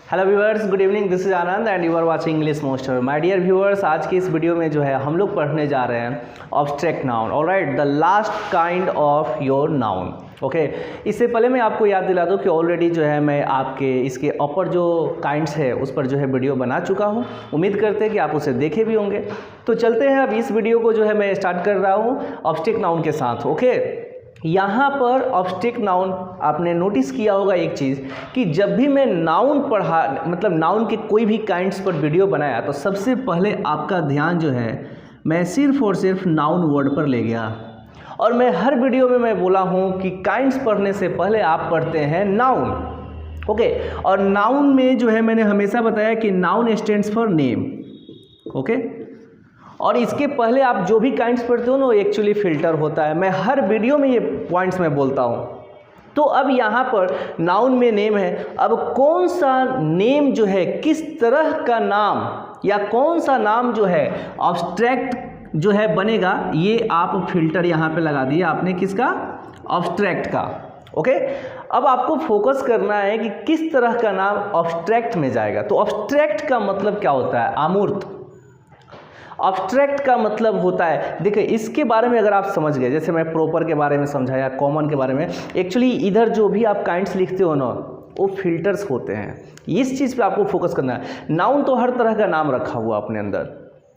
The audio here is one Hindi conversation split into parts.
Hello viewers, good evening. This is Anand and you are watching English master. My dear viewers, आज की इस वीडियो में जो है हम लोग पढ़ने जा रहे हैं obstruct noun. Alright, the last kind of your noun. Okay, इससे पहले मैं आपको याद दिला दूं कि ऑलरेडी जो है मैं आपके इसके अपर जो काइंड्स है उस पर जो है वीडियो बना चुका हूं। उम्मीद करते हैं कि आप उसे देखे भी होंगे। तो चलते हैं, अब इस वीडियो को जो है मैं स्टार्ट कर रहा हूँ ऑब्स्ट्रैक्ट नाउन के साथ। ओके, यहाँ पर ऑब्स्ट्रैक्ट नाउन आपने नोटिस किया होगा एक चीज़ कि जब भी मैं नाउन पढ़ा, मतलब नाउन के कोई भी काइंड्स पर वीडियो बनाया, तो सबसे पहले आपका ध्यान जो है मैं सिर्फ और सिर्फ नाउन वर्ड पर ले गया। और मैं हर वीडियो में मैं बोला हूँ कि काइंड्स पढ़ने से पहले आप पढ़ते हैं नाउन। ओके, और नाउन में जो है मैंने हमेशा बताया कि noun stands for name. Okay, और इसके पहले आप जो भी काइंड्स पढ़ते हो ना, वो एक्चुअली फिल्टर होता है। मैं हर वीडियो में ये पॉइंट्स में बोलता हूँ। तो अब यहाँ पर नाउन में नेम है। अब कौन सा नेम जो है, किस तरह का नाम या कौन सा नाम जो है ऑब्स्ट्रैक्ट जो है बनेगा, ये आप फिल्टर यहाँ पे लगा दिया आपने। किसका? ऑब्स्ट्रैक्ट का। ओके, अब आपको फोकस करना है कि किस तरह का नाम ऑब्स्ट्रैक्ट में जाएगा। तो ऑब्स्ट्रैक्ट का मतलब क्या होता है? अमूर्त। ऑब्स्ट्रैक्ट का मतलब होता है, देखिए इसके बारे में अगर आप समझ गए, जैसे मैं प्रॉपर के बारे में समझाया, कॉमन के बारे में, एक्चुअली इधर जो भी आप काइंड्स लिखते हो ना, वो फिल्टर्स होते हैं। इस चीज़ पे आपको फोकस करना है। नाउन तो हर तरह का नाम रखा हुआ अपने अंदर।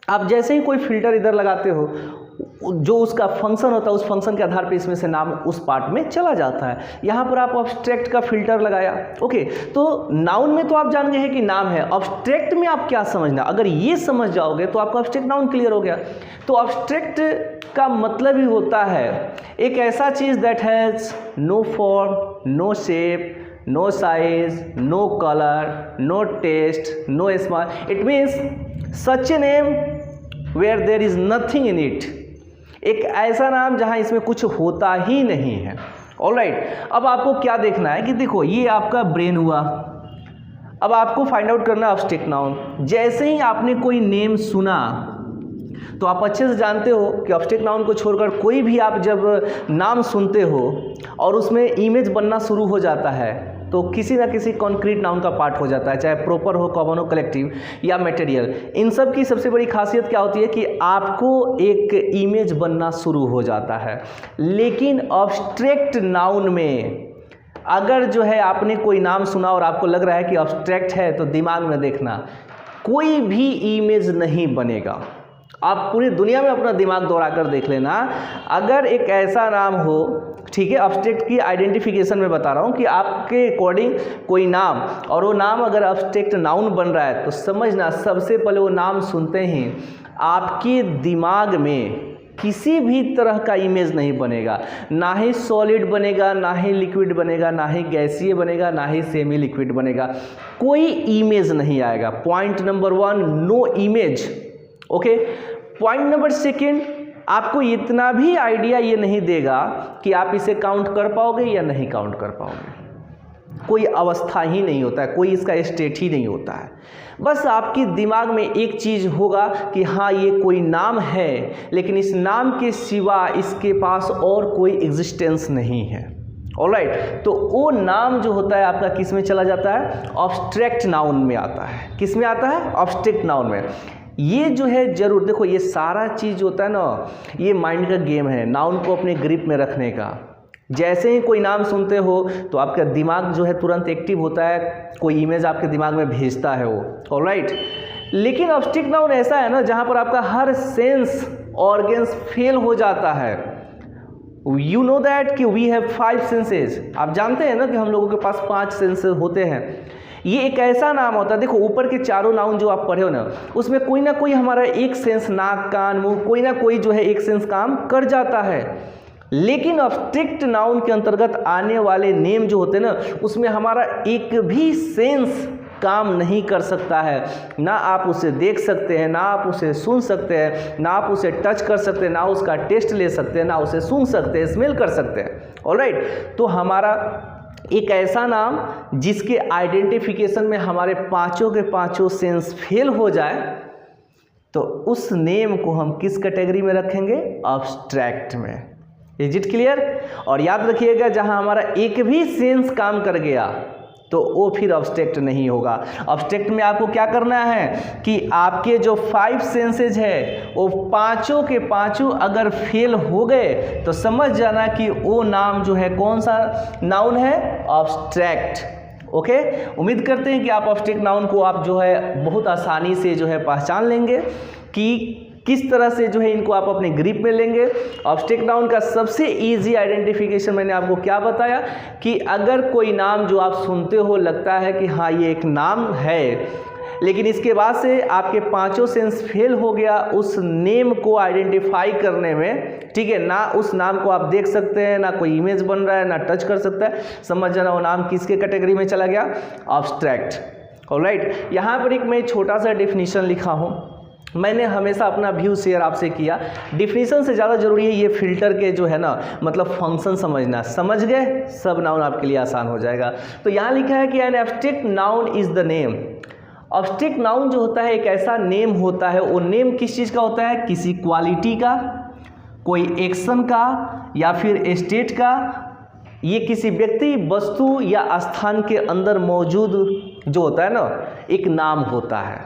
आप जैसे ही कोई फिल्टर इधर लगाते हो, जो उसका फंक्शन होता है उस फंक्शन के आधार पे इसमें से नाम उस पार्ट में चला जाता है। यहाँ पर आप ऑब्स्ट्रैक्ट का फिल्टर लगाया। ओके, तो नाउन में तो आप जान गए हैं कि नाम है। ऑब्स्ट्रैक्ट में आप क्या समझना, अगर ये समझ जाओगे तो आपका ऑब्स्ट्रैक्ट नाउन क्लियर हो गया। तो ऑब्स्ट्रैक्ट का मतलब ही होता है एक ऐसा चीज़ that has no form, no shape, no size, no colour, no taste, no smell. It means such a name where there is nothing in it. एक ऐसा नाम जहां इसमें कुछ होता ही नहीं है। ऑलराइट, अब आपको क्या देखना है कि देखो ये आपका ब्रेन हुआ। अब आपको फाइंड आउट करना है ऑब्स्ट्रैक्ट नाउन। जैसे ही आपने कोई नेम सुना तो आप अच्छे से जानते हो कि ऑब्स्ट्रैक्ट नाउन को छोड़कर कोई भी आप जब नाम सुनते हो और उसमें इमेज बनना शुरू हो जाता है, तो किसी ना किसी कॉन्क्रीट नाउन का पार्ट हो जाता है, चाहे प्रॉपर हो, कॉमन हो, कलेक्टिव या मटेरियल। इन सब की सबसे बड़ी खासियत क्या होती है कि आपको एक इमेज बनना शुरू हो जाता है। लेकिन ऑब्स्ट्रैक्ट नाउन में अगर जो है आपने कोई नाम सुना और आपको लग रहा है कि ऑब्स्ट्रैक्ट है, तो दिमाग में देखना कोई भी इमेज नहीं बनेगा। आप पूरी दुनिया में अपना दिमाग दौड़ा कर देख लेना, अगर एक ऐसा नाम हो, ठीक है, ऑब्स्ट्रैक्ट की आइडेंटिफिकेशन में बता रहा हूँ कि आपके अकॉर्डिंग कोई नाम, और वो नाम अगर ऑब्स्ट्रैक्ट नाउन बन रहा है, तो समझना सबसे पहले वो नाम सुनते ही आपके दिमाग में किसी भी तरह का इमेज नहीं बनेगा। ना ही सॉलिड बनेगा, ना ही लिक्विड बनेगा, ना ही गैसीय बनेगा, ना ही सेमी लिक्विड बनेगा। कोई इमेज नहीं आएगा। Point number 1, no image. Okay, point number 2, आपको इतना भी आइडिया ये नहीं देगा कि आप इसे काउंट कर पाओगे या नहीं काउंट कर पाओगे। कोई अवस्था ही नहीं होता है, कोई इसका स्टेट ही नहीं होता है। बस आपके दिमाग में एक चीज़ होगा कि हाँ ये कोई नाम है, लेकिन इस नाम के सिवा इसके पास और कोई एग्जिस्टेंस नहीं है। ऑलराइट, तो वो नाम जो होता है आपका किस में चला जाता है? ऑब्स्ट्रैक्ट नाउन में आता है। किस में आता है? ऑब्स्ट्रैक्ट नाउन में। ये जो है जरूर देखो, ये सारा चीज़ होता है ना, ये माइंड का गेम है नाउन को अपने ग्रिप में रखने का। जैसे ही कोई नाम सुनते हो तो आपका दिमाग जो है तुरंत एक्टिव होता है, कोई इमेज आपके दिमाग में भेजता है वो। ऑलराइट, लेकिन ऑब्स्ट्रैक्ट नाउन ऐसा है ना जहाँ पर आपका हर सेंस ऑर्गन्स फेल हो जाता है। यू नो दैट कि वी हैव 5 सेंसेस। आप जानते हैं ना कि हम लोगों के पास 5 सेंसेस होते हैं। ये एक ऐसा नाम होता है, देखो ऊपर के चारों नाउन जो आप पढ़े हो ना, उसमें कोई ना कोई हमारा एक सेंस, नाक, कान, मुंह, कोई ना कोई जो है एक सेंस काम कर जाता है। लेकिन ऑब्स्ट्रैक्ट नाउन के अंतर्गत आने वाले नेम जो होते हैं ना, उसमें हमारा एक भी सेंस काम नहीं कर सकता है। ना आप उसे देख सकते हैं, ना आप उसे सुन सकते हैं, ना आप उसे टच कर सकते हैं, ना उसका टेस्ट ले सकते हैं, ना उसे सूंघ सकते हैं, स्मेल कर सकते हैं। ऑलराइट, तो हमारा एक ऐसा नाम जिसके आइडेंटिफिकेशन में हमारे पांचों के पांचों सेंस फेल हो जाए, तो उस नेम को हम किस कैटेगरी में रखेंगे? ऑब्स्ट्रैक्ट में। Is it clear? और याद रखिएगा, जहां हमारा एक भी सेंस काम कर गया, तो वो फिर ऑब्स्ट्रैक्ट नहीं होगा। ऑब्स्ट्रैक्ट में आपको क्या करना है कि आपके जो 5 सेंसेज है वो पांचों के पांचों अगर फेल हो गए तो समझ जाना कि वो नाम जो है कौन सा नाउन है, ऑब्स्ट्रैक्ट। ओके, उम्मीद करते हैं कि आप ऑब्स्ट्रैक्ट नाउन को आप जो है बहुत आसानी से जो है पहचान लेंगे कि किस तरह से जो है इनको आप अपने ग्रिप में लेंगे। ऑब्स्ट्रैक्ट नाउन का सबसे इजी आइडेंटिफिकेशन मैंने आपको क्या बताया कि अगर कोई नाम जो आप सुनते हो लगता है कि हाँ ये एक नाम है, लेकिन इसके बाद से आपके पांचों सेंस फेल हो गया उस नेम को आइडेंटिफाई करने में, ठीक है ना, उस नाम को आप देख सकते हैं, ना कोई इमेज बन रहा है, ना टच कर सकता है, समझ जाना वो नाम किसके कैटेगरी में चला गया, ऑब्स्ट्रैक्ट। ऑलराइट, यहाँ पर एक मैं छोटा सा डेफिनेशन लिखा हूँ, मैंने हमेशा अपना व्यू शेयर आपसे किया। डिफिनीशन से ज़्यादा जरूरी है ये फिल्टर के जो है ना मतलब फंक्शन समझना। समझ गए, सब नाउन आपके लिए आसान हो जाएगा। तो यहाँ लिखा है कि an abstract noun is the name. Obstruct noun जो होता है एक ऐसा नेम होता है, वो नेम किस चीज़ का होता है, किसी क्वालिटी का, कोई एक्शन का या फिर स्टेट का। ये किसी व्यक्ति, वस्तु या स्थान के अंदर मौजूद जो होता है ना एक नाम होता है,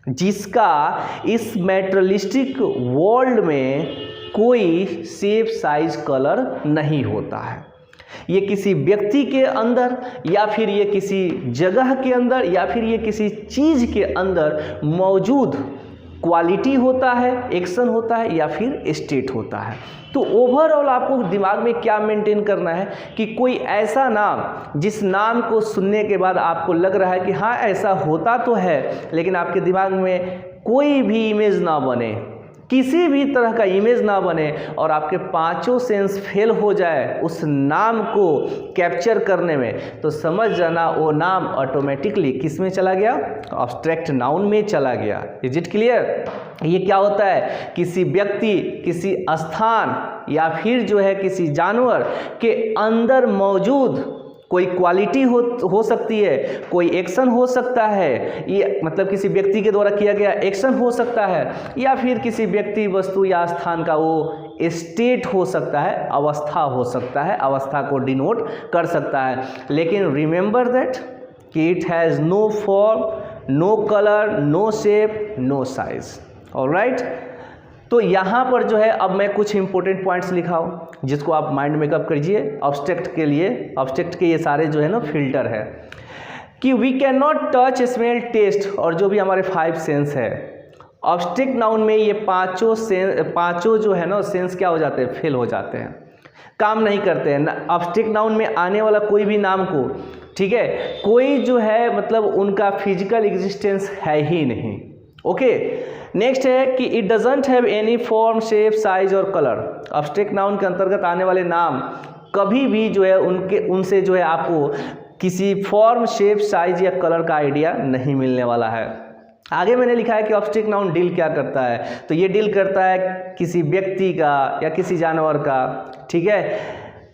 जिसका इस मैटेरियलिस्टिक वर्ल्ड में कोई शेप, साइज, कलर नहीं होता है। ये किसी व्यक्ति के अंदर या फिर ये किसी जगह के अंदर या फिर ये किसी चीज़ के अंदर मौजूद क्वालिटी होता है, एक्शन होता है या फिर स्टेट होता है। तो ओवरऑल आपको दिमाग में क्या मेंटेन करना है कि कोई ऐसा नाम जिस नाम को सुनने के बाद आपको लग रहा है कि हाँ ऐसा होता तो है, लेकिन आपके दिमाग में कोई भी इमेज ना बने, किसी भी तरह का इमेज ना बने और आपके पांचों सेंस फेल हो जाए उस नाम को कैप्चर करने में, तो समझ जाना वो नाम ऑटोमेटिकली किस में चला गया, ऑब्स्ट्रैक्ट नाउन में चला गया। Is it clear? ये क्या होता है, किसी व्यक्ति, किसी स्थान या फिर जो है किसी जानवर के अंदर मौजूद कोई क्वालिटी हो सकती है, कोई एक्शन हो सकता है, ये मतलब किसी व्यक्ति के द्वारा किया गया एक्शन हो सकता है या फिर किसी व्यक्ति, वस्तु या स्थान का वो स्टेट हो सकता है, अवस्था हो सकता है, अवस्था को डिनोट कर सकता है। लेकिन रिमेंबर दैट कि it has no form, no colour, no shape, no size. Alright, तो यहाँ पर जो है अब मैं कुछ इंपॉर्टेंट पॉइंट्स लिखा हूँ जिसको आप माइंड मेकअप कीजिए ऑब्स्ट्रैक्ट के लिए। ऑब्स्ट्रैक्ट के ये सारे जो है ना फिल्टर है कि we can not touch, smell, taste और जो भी हमारे 5 सेंस है, ऑब्स्ट्रैक्ट नाउन में ये पांचों जो है ना सेंस क्या हो जाते हैं, फेल हो जाते हैं, काम नहीं करते हैं। ऑब्स्ट्रैक्ट नाउन में आने वाला कोई भी नाम को, ठीक है, कोई जो है मतलब उनका फिजिकल एग्जिस्टेंस है ही नहीं। ओके, नेक्स्ट है कि it doesn't have any form, shape, size और कलर। ऑब्स्ट्रैक्ट नाउन के अंतर्गत आने वाले नाम कभी भी जो है उनसे जो है आपको किसी फॉर्म, शेप, साइज या कलर का आइडिया नहीं मिलने वाला है। आगे मैंने लिखा है कि ऑब्स्ट्रैक्ट नाउन डील क्या करता है, तो ये डील करता है किसी व्यक्ति का या किसी जानवर का, ठीक है,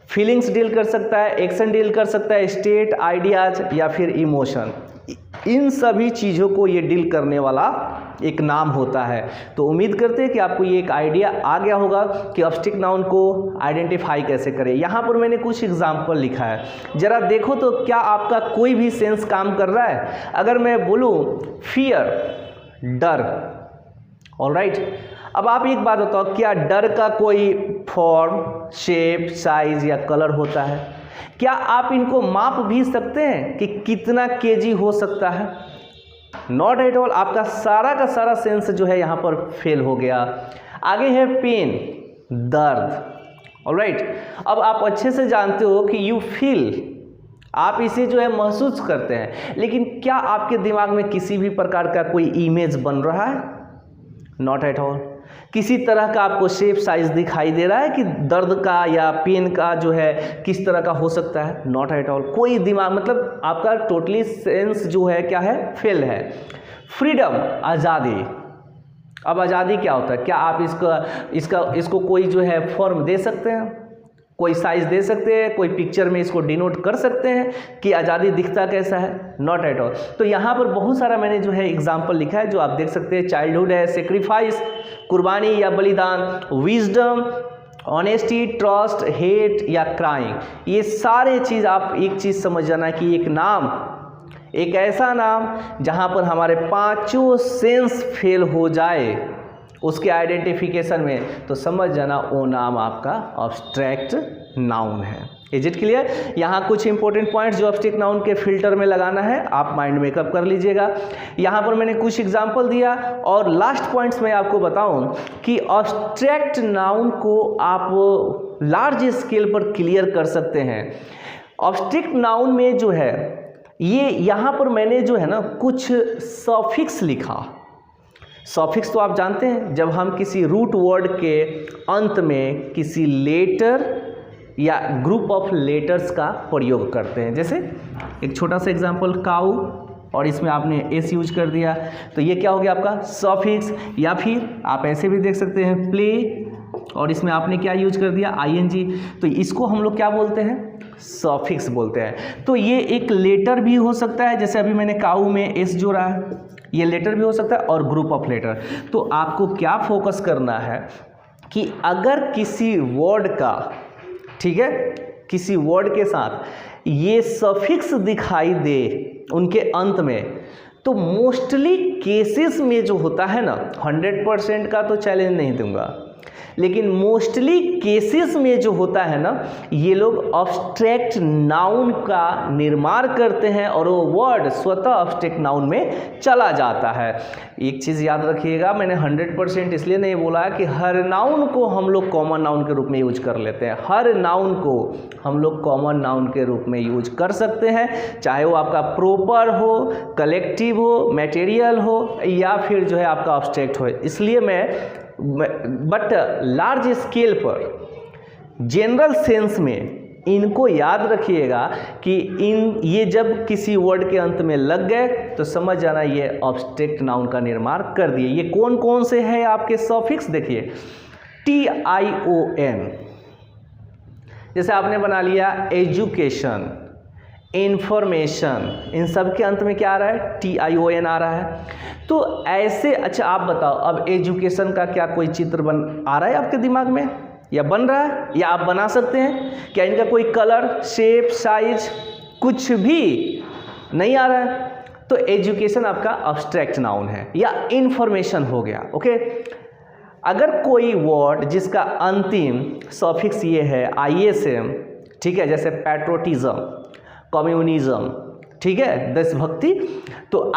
फीलिंग्स डील कर सकता है, एक्शन डील कर सकता है, स्टेट, आइडियाज या फिर इमोशन, इन सभी चीज़ों को ये डील करने वाला एक नाम होता है। तो उम्मीद करते हैं कि आपको ये एक आइडिया आ गया होगा कि ऑब्स्ट्रैक्ट नाउन को आइडेंटिफाई कैसे करें। यहाँ पर मैंने कुछ एग्जाम्पल लिखा है, ज़रा देखो तो क्या आपका कोई भी सेंस काम कर रहा है। अगर मैं बोलूँ फियर, डर, ऑलराइट, अब आप एक बात बताओ, क्या डर का कोई फॉर्म, शेप, साइज या कलर होता है? क्या आप इनको माप भी सकते हैं कि कितना केजी हो सकता है? Not at all. आपका सारा का सारा सेंस जो है यहाँ पर फेल हो गया। आगे है पेन, दर्द। ऑलराइट, अब आप अच्छे से जानते हो कि यू फील, आप इसे जो है महसूस करते हैं, लेकिन क्या आपके दिमाग में किसी भी प्रकार का कोई इमेज बन रहा है? Not at all. किसी तरह का आपको शेप, साइज दिखाई दे रहा है कि दर्द का या पेन का जो है किस तरह का हो सकता है? Not at all. कोई दिमाग मतलब आपका टोटली सेंस जो है क्या है, फेल है। फ्रीडम, आज़ादी। अब आज़ादी क्या होता है? क्या आप इसको कोई जो है फॉर्म दे सकते हैं, कोई साइज दे सकते हैं, कोई पिक्चर में इसको डिनोट कर सकते हैं कि आज़ादी दिखता कैसा है? Not at all. तो यहाँ पर बहुत सारा मैंने जो है एग्जाम्पल लिखा है जो आप देख सकते हैं। चाइल्डहुड है, सेक्रीफाइस, कुर्बानी या बलिदान, विजडम, ऑनेस्टी, ट्रस्ट, हेट या क्राइम। ये सारे चीज़ आप एक चीज़ समझ जाना कि एक नाम एक ऐसा नाम जहां पर हमारे पांचों सेंस फेल हो जाए उसके आइडेंटिफिकेशन में, तो समझ जाना वो नाम आपका ऑब्स्ट्रैक्ट नाउन है। Is it clear? यहाँ कुछ इंपॉर्टेंट पॉइंट्स जो ऑब्स्ट्रैक्ट नाउन के फिल्टर में लगाना है आप माइंड मेकअप कर लीजिएगा। यहाँ पर मैंने कुछ एग्जांपल दिया और लास्ट पॉइंट्स में आपको बताऊं कि ऑब्स्ट्रैक्ट नाउन को आप लार्ज स्केल पर क्लियर कर सकते हैं। ऑब्स्ट्रैक्ट नाउन में जो है ये यहाँ पर मैंने जो है ना कुछ सफिक्स लिखा। सफिक्स तो आप जानते हैं, जब हम किसी रूट वर्ड के अंत में किसी लेटर या ग्रुप ऑफ लेटर्स का प्रयोग करते हैं। जैसे एक छोटा सा एग्जांपल काऊ, और इसमें आपने एस यूज कर दिया, तो ये क्या हो गया आपका सफिक्स। या फिर आप ऐसे भी देख सकते हैं प्ले, और इसमें आपने क्या यूज कर दिया आईएनजी, तो इसको हम लोग क्या बोलते हैं सफिक्स बोलते हैं। तो ये एक लेटर भी हो सकता है, जैसे अभी मैंने काऊ में एस जोड़ा है, ये लेटर भी हो सकता है और ग्रुप ऑफ लेटर। तो आपको क्या फोकस करना है कि अगर किसी वर्ड का, ठीक है, किसी वर्ड के साथ ये सफिक्स दिखाई दे उनके अंत में, तो मोस्टली केसेस में जो होता है ना, 100% का तो चैलेंज नहीं दूंगा, लेकिन मोस्टली केसेस में जो होता है ना, ये लोग ऑब्स्ट्रैक्ट नाउन का निर्माण करते हैं और वो वर्ड स्वतः ऑब्स्ट्रैक्ट नाउन में चला जाता है। एक चीज़ याद रखिएगा, मैंने 100% इसलिए नहीं बोला कि हर नाउन को हम लोग कॉमन नाउन के रूप में यूज कर लेते हैं। हर नाउन को हम लोग कॉमन नाउन के रूप में यूज कर सकते हैं, चाहे वो आपका प्रॉपर हो, कलेक्टिव हो, मटेरियल हो, या फिर जो है आपका ऑब्स्ट्रैक्ट हो। इसलिए बट लार्ज स्केल पर जनरल सेंस में इनको याद रखिएगा कि ये जब किसी वर्ड के अंत में लग गए तो समझ जाना ये ऑब्स्ट्रैक्ट नाउन का निर्माण कर दिए। ये कौन कौन से हैं आपके सफिक्स, देखिए TION, जैसे आपने बना लिया एजुकेशन, इंफॉर्मेशन, इन सब के अंत में क्या आ रहा है TION आ रहा है। तो ऐसे, अच्छा आप बताओ, अब एजुकेशन का क्या कोई चित्र आ रहा है आपके दिमाग में, या बन रहा है, या आप बना सकते हैं क्या? इनका कोई कलर, शेप, साइज कुछ भी नहीं आ रहा है, तो एजुकेशन आपका ऑब्स्ट्रैक्ट नाउन है, या इंफॉर्मेशन हो गया। ओके, अगर कोई वर्ड जिसका अंतिम सफिक्स ये है ISM, ठीक है, जैसे पैट्रोटिज्म, कम्युनिज्म, ठीक है, देशभक्ति, तो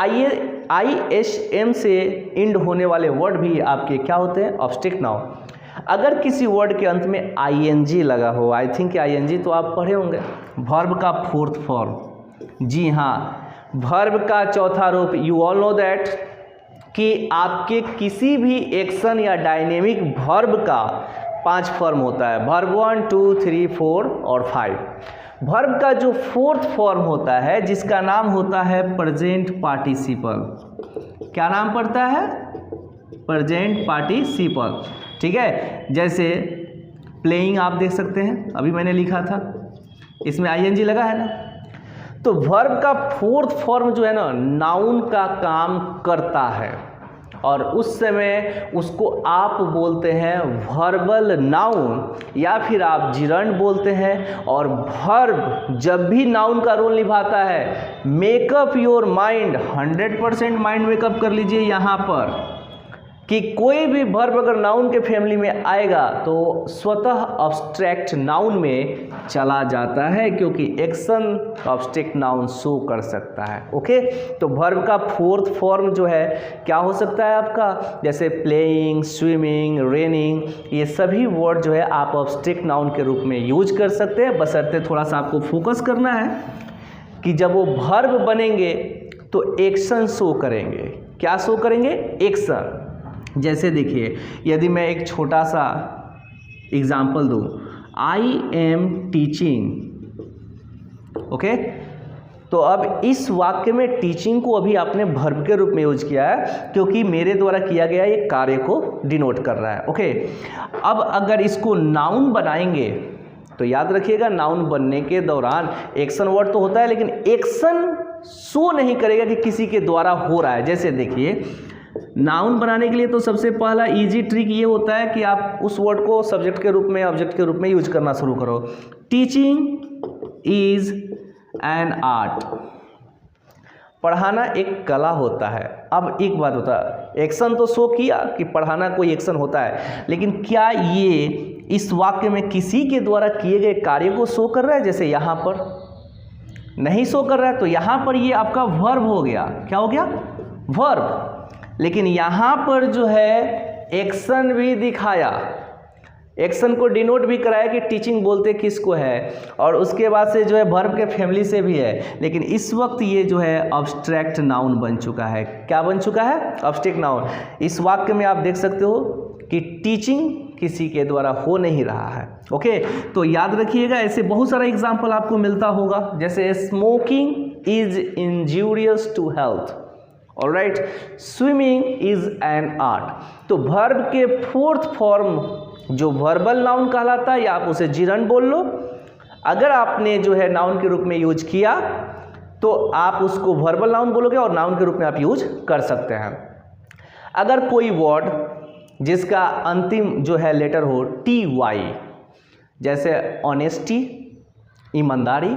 ISM से इंड होने वाले वर्ड भी आपके क्या होते हैं ऑब्स्ट्रैक्ट नाउन। अगर किसी वर्ड के अंत में ING लगा हो, आई थिंक ING तो आप पढ़े होंगे, वर्ब का फोर्थ फॉर्म। जी हाँ, वर्ब का चौथा रूप, यू ऑल नो दैट कि आपके किसी भी एक्शन या डायनेमिक वर्ब का 5 फॉर्म होता है, वर्ब 1, 2, 3, 4 और 5। वर्ब का जो फोर्थ फॉर्म होता है जिसका नाम होता है प्रेजेंट पार्टिसिपल, क्या नाम पड़ता है प्रेजेंट पार्टिसिपल, ठीक है। जैसे प्लेइंग आप देख सकते हैं, अभी मैंने लिखा था, इसमें ING लगा है ना। तो वर्ब का फोर्थ फॉर्म जो है ना नाउन का काम करता है, और उस समय उसको आप बोलते हैं वर्बल नाउन, या फिर आप जिरंड बोलते हैं। और वर्ब जब भी नाउन का रोल निभाता है, make up your mind, 100% mind makeup कर लीजिए यहाँ पर कि कोई भी वर्ब अगर नाउन के फैमिली में आएगा तो स्वतः ऑब्स्ट्रैक्ट नाउन में चला जाता है, क्योंकि एक्शन ऑब्स्ट्रैक्ट नाउन शो कर सकता है। ओके, तो वर्ब का फोर्थ फॉर्म जो है क्या हो सकता है आपका, जैसे प्लेइंग, स्विमिंग, रेनिंग, ये सभी वर्ड जो है आप ऑब्स्ट्रैक्ट नाउन के रूप में यूज कर सकते हैं, बशर्ते थोड़ा सा आपको फोकस करना है कि जब वो वर्ब बनेंगे तो एक्शन शो करेंगे। क्या शो करेंगे? एक्शन। जैसे देखिए, यदि मैं एक छोटा सा एग्जाम्पल दूँ, आई एम टीचिंग, ओके, तो अब इस वाक्य में टीचिंग को अभी आपने वर्ब के रूप में यूज किया है, क्योंकि मेरे द्वारा किया गया एक कार्य को डिनोट कर रहा है। ओके, अब अगर इसको नाउन बनाएंगे तो याद रखिएगा, नाउन बनने के दौरान एक्शन वर्ड तो होता है, लेकिन एक्शन शो नहीं करेगा कि किसी के द्वारा हो रहा है। जैसे देखिए, नाउन बनाने के लिए तो सबसे पहला इजी ट्रिक ये होता है कि आप उस वर्ड को सब्जेक्ट के रूप में, ऑब्जेक्ट के रूप में यूज करना शुरू करो। Teaching is an art. पढ़ाना एक कला होता है। अब एक बात होता है, एक्शन तो शो किया कि पढ़ाना कोई एक्शन होता है, लेकिन क्या ये इस वाक्य में किसी के द्वारा किए गए कार्य को शो कर रहा है? जैसे यहाँ पर नहीं शो कर रहा है, तो यहाँ पर ये आपका वर्ब हो गया। क्या हो गया? वर्ब। लेकिन यहाँ पर जो है एक्शन भी दिखाया, एक्शन को डिनोट भी कराया कि टीचिंग बोलते किसको है, और उसके बाद से जो है वर्ब के फैमिली से भी है। लेकिन इस वक्त ये जो है अब्स्ट्रैक्ट नाउन बन चुका है। क्या बन चुका है? Abstract noun. इस वाक्य में आप देख सकते हो कि टीचिंग किसी के द्वारा हो नहीं रहा है। ओके, तो याद रखिएगा, ऐसे बहुत सारा एग्जाम्पल आपको मिलता होगा। जैसे smoking is injurious to health, alright, swimming is an art. तो वर्ब के फोर्थ फॉर्म जो वर्बल नाउन कहलाता है, या आप उसे जिरंड बोल लो, अगर आपने जो है नाउन के रूप में यूज किया तो आप उसको वर्बल नाउन बोलोगे और नाउन के रूप में आप यूज कर सकते हैं। अगर कोई वर्ड जिसका अंतिम जो है लेटर हो TY, जैसे ऑनेस्टी, ईमानदारी,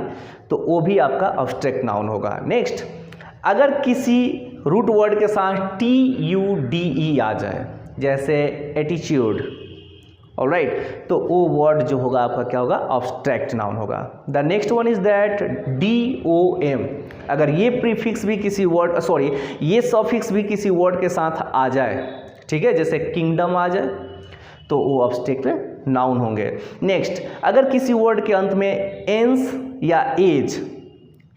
तो वो भी आपका अब्स्ट्रैक्ट नाउन होगा। नेक्स्ट, अगर किसी रूट वर्ड के साथ TUDE आ जाए, जैसे एटीट्यूड, ऑलराइट, तो वो वर्ड जो होगा आपका क्या होगा? अब्स्ट्रैक्ट नाउन होगा। The next one is that DOM। अगर ये प्रीफिक्स भी किसी वर्ड, सॉरी, ये सफिक्स भी किसी वर्ड के साथ आ जाए, ठीक है, जैसे किंगडम आ जाए, तो वो अब्स्ट्रैक्ट नाउन होंगे। नेक्स्ट, अगर किसी वर्ड के अंत में एंस या एज,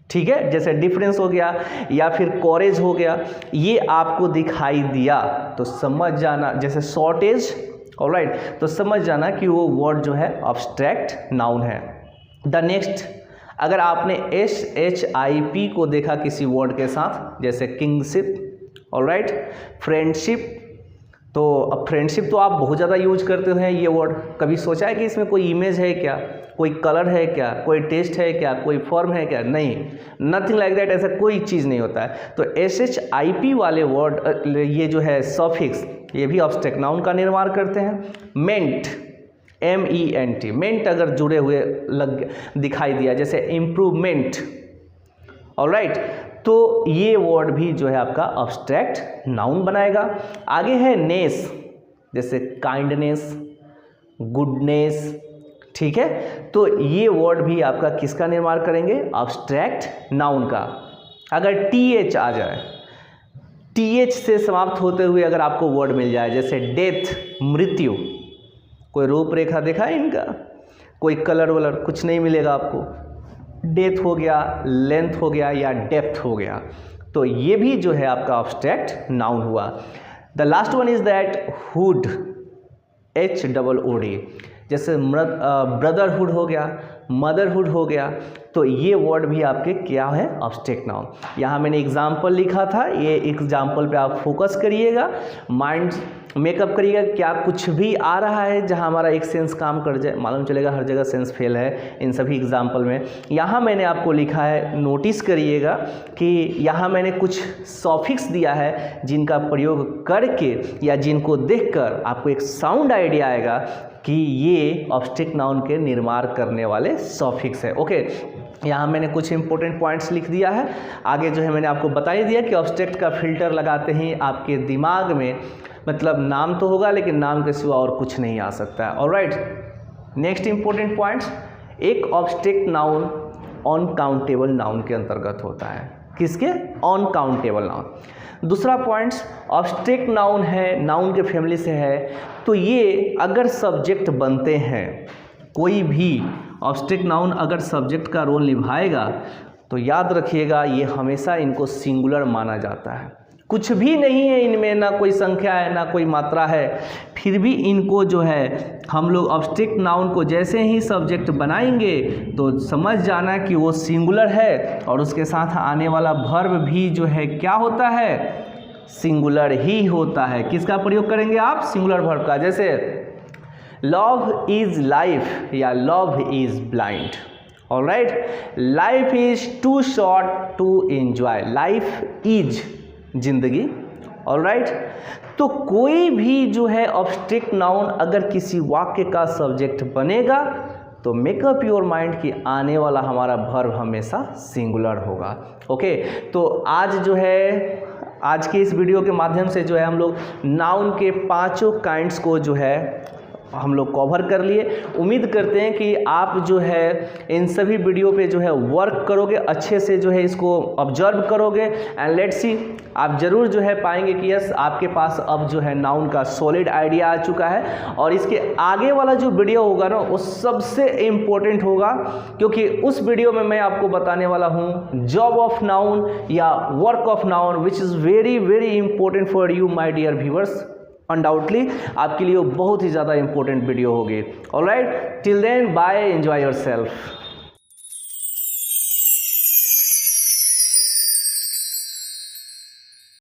ठीक है, जैसे डिफरेंस हो गया या फिर कॉरेज हो गया, ये आपको दिखाई दिया तो समझ जाना, जैसे शॉर्टेज, ऑलराइट, तो समझ जाना कि वो वर्ड जो है अब्स्ट्रैक्ट नाउन है। द नेक्स्ट, अगर आपने SHIP को देखा किसी वर्ड के साथ, जैसे किंगशिप, ऑलराइट, फ्रेंडशिप, तो अब फ्रेंडशिप तो आप बहुत ज़्यादा यूज करते हैं ये वर्ड। कभी सोचा है कि इसमें कोई इमेज है क्या, कोई कलर है क्या, कोई टेस्ट है क्या, कोई फॉर्म है क्या? नहीं, नथिंग लाइक दैट, ऐसा कोई चीज़ नहीं होता है। तो SHIP वाले वर्ड, ये जो है सफिक्स, ये भी अब्स्ट्रैक्ट नाउन का निर्माण करते हैं। मेंट, MENT, मेंट अगर जुड़े हुए दिखाई दिया, जैसे इम्प्रूवमेंट, ऑलराइट, तो ये वर्ड भी जो है आपका अब्स्ट्रैक्ट नाउन बनाएगा। आगे है नेस, जैसे काइंडनेस, गुडनेस, ठीक है, तो ये वर्ड भी आपका किसका निर्माण करेंगे? अब्स्ट्रैक्ट नाउन का। अगर TH आ जाए, TH से समाप्त होते हुए अगर आपको वर्ड मिल जाए, जैसे डेथ, मृत्यु, कोई रूपरेखा देखा है इनका, कोई कलर वलर कुछ नहीं मिलेगा आपको, डेथ हो गया, लेंथ हो गया या डेप्थ हो गया, तो ये भी जो है आपका अब्स्ट्रैक्ट नाउन हुआ। The last one is that hood, HOOD, जैसे ब्रदरहुड हो गया, मदरहुड हो गया, तो ये वर्ड भी आपके क्या है? Abstract noun. यहाँ मैंने एग्जाम्पल लिखा था, ये एग्जाम्पल पे आप फोकस करिएगा, माइंड मेकअप करिएगा, क्या कुछ भी आ रहा है जहाँ हमारा एक सेंस काम कर जाए, मालूम चलेगा हर जगह सेंस फेल है इन सभी एग्जाम्पल में। यहाँ मैंने आपको लिखा है, नोटिस करिएगा कि यहाँ मैंने कुछ सॉफिक्स दिया है जिनका प्रयोग करके या जिनको देखकर आपको एक साउंड आइडिया आएगा कि ये अब्स्ट्रैक्ट नाउन के निर्माण करने वाले सॉफिक्स है। ओके, यहाँ मैंने कुछ इंपॉर्टेंट पॉइंट्स लिख दिया है। आगे जो है मैंने आपको बता ही दिया कि अब्स्ट्रैक्ट का फिल्टर लगाते ही आपके दिमाग में मतलब नाम तो होगा लेकिन नाम के सिवा और कुछ नहीं आ सकता है। ऑलराइट, नेक्स्ट इंपॉर्टेंट पॉइंट्स, एक अब्स्ट्रैक्ट नाउन अनकाउंटेबल नाउन के अंतर्गत होता है। किसके? Uncountable noun. दूसरा पॉइंट्स, अब्स्ट्रैक्ट नाउन है, नाउन के फैमिली से है, तो ये अगर सब्जेक्ट बनते हैं, कोई भी अब्स्ट्रैक्ट नाउन अगर सब्जेक्ट का रोल निभाएगा तो याद रखिएगा ये हमेशा इनको सिंगुलर माना जाता है। कुछ भी नहीं है इनमें, ना कोई संख्या है ना कोई मात्रा है, फिर भी इनको जो है हम लोग अब्स्ट्रैक्ट नाउन को जैसे ही सब्जेक्ट बनाएंगे तो समझ जाना कि वो सिंगुलर है, और उसके साथ आने वाला वर्ब भी जो है क्या होता है? सिंगुलर ही होता है। किसका प्रयोग करेंगे आप? सिंगुलर वर्ब का। जैसे लव इज लाइफ या love is blind, alright, life is too short to enjoy, life is जिंदगी, ऑलराइट। तो कोई भी जो है अब्स्ट्रैक्ट नाउन अगर किसी वाक्य का सब्जेक्ट बनेगा तो मेकअप योर माइंड कि आने वाला हमारा वर्ब हमेशा सिंगुलर होगा। ओके, तो आज जो है आज की इस वीडियो के माध्यम से जो है हम लोग नाउन के 5 काइंड्स को जो है हम लोग कवर कर लिए। उम्मीद करते हैं कि आप जो है इन सभी वीडियो पे जो है वर्क करोगे, अच्छे से जो है इसको ऑब्जर्व करोगे एंड लेट्स सी, आप ज़रूर जो है पाएंगे कि यस आपके पास अब जो है नाउन का सॉलिड आइडिया आ चुका है। और इसके आगे वाला जो वीडियो होगा ना वो सबसे इम्पोर्टेंट होगा, क्योंकि उस वीडियो में मैं आपको बताने वाला हूँ जॉब ऑफ नाउन या work of noun, which is very very important for you my dear viewers. Undoubtedly आपके लिए वो बहुत ही ज़्यादा इंपॉर्टेंट वीडियो होगी। Alright, till then bye, enjoy yourself.